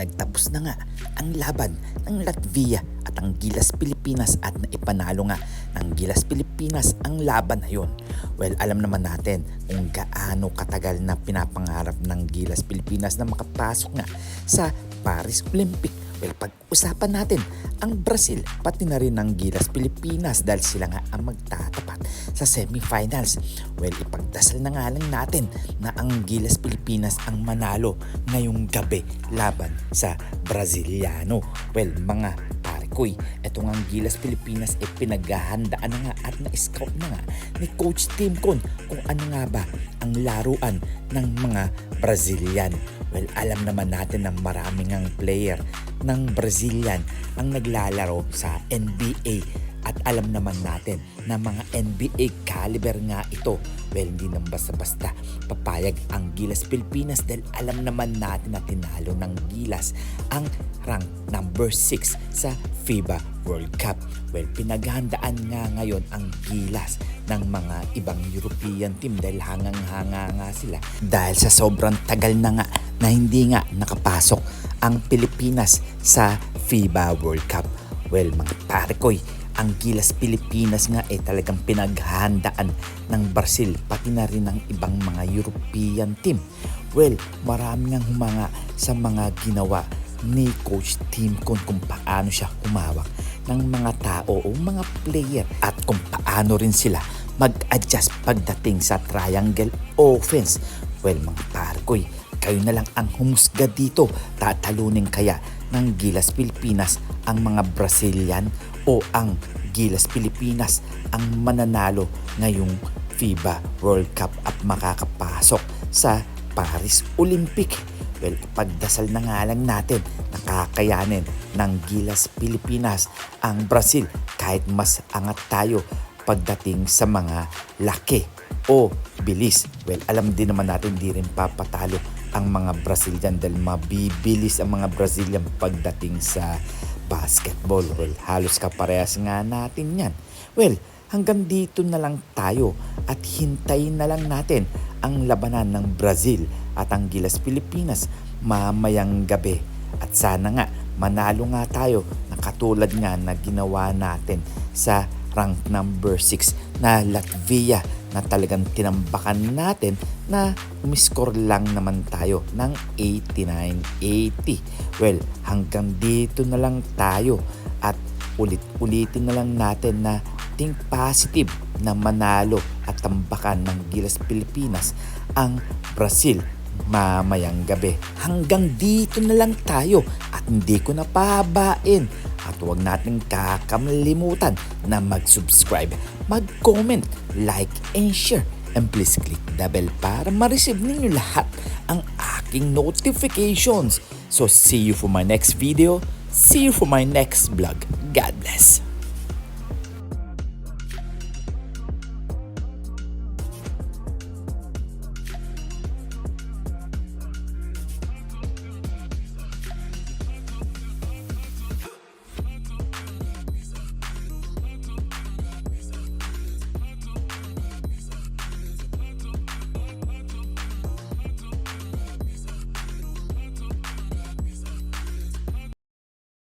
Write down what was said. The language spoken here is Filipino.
Nagtapos na nga ang laban ng Latvia at ang Gilas Pilipinas at naipanalo nga ng Gilas Pilipinas ang laban na yun. Well, alam naman natin kung gaano katagal na pinapangarap ng Gilas Pilipinas na makapasok nga sa Paris Olympic. Well, pag-usapan natin ang Brazil pati na rin ang Gilas Pilipinas dahil sila nga ang magtatapat sa semifinals. Well, ipagdasal na nga lang natin na ang Gilas Pilipinas ang manalo ngayong gabi laban sa Braziliano. Well, mga parikoy, etong ang Gilas Pilipinas ay pinaghahandaan na nga at na-scout na nga ni Coach Tim Con kung ano nga ba ang laruan ng mga Brazilian. Well, alam naman natin na maraming ang player ng Brazilian ang naglalaro sa NBA at alam naman natin na mga NBA caliber nga ito. Well, hindi nang basta-basta papayag ang Gilas Pilipinas dahil alam naman natin na tinalo ng Gilas ang rank number 6 sa FIBA World Cup. Well, pinaghandaan nga ngayon ang Gilas ng mga ibang European team dahil hangang-hanga nga sila dahil sa sobrang tagal na nga na hindi nga nakapasok ang Pilipinas sa FIBA World Cup. Well, mga parikoy, ang Gilas Pilipinas nga ay talagang pinaghahandaan ng Brazil pati na rin ng ibang mga European team. Well, marami ngang humanga sa mga ginawa ni Coach Tim Con kung paano siya humawak ng mga tao o mga player at kung paano rin sila mag-adjust pagdating sa triangle offense. Well, mga parikoy, kayo na lang ang humusga dito. Tatalunin kaya ng Gilas Pilipinas ang mga Brazilian o ang Gilas Pilipinas ang mananalo ngayong FIBA World Cup at makakapasok sa Paris Olympic? Well, ipagdasal na nga lang natin na kakayanin ng Gilas Pilipinas ang Brazil kahit mas angat tayo pagdating sa mga laki o bilis. Well, alam din naman natin di rin papatalo ang mga Brazilian dahil mabibilis ang mga Brazilian pagdating sa basketball. Well, halos kaparehas nga natin yan. Well, hanggang dito na lang tayo at hintayin na lang natin ang labanan ng Brazil at ang Gilas Pilipinas mamayang gabi. At sana nga manalo nga tayo na katulad nga na ginawa natin sa rank number 6 na Latvia na talagang tinambakan natin na umiscore lang naman tayo ng 89-80. Well, hanggang dito na lang tayo at ulit-ulitin na lang natin na think positive na manalo at tambakan ng Gilas Pilipinas ang Brazil mamayang gabi. Hanggang dito na lang tayo at hindi ko na pahabain. At huwag natin kakalimutan na mag-subscribe, mag-comment, like, and share. And please click the bell para ma-receive ninyo lahat ang aking notifications. So see you for my next video. See you for my next vlog. God bless.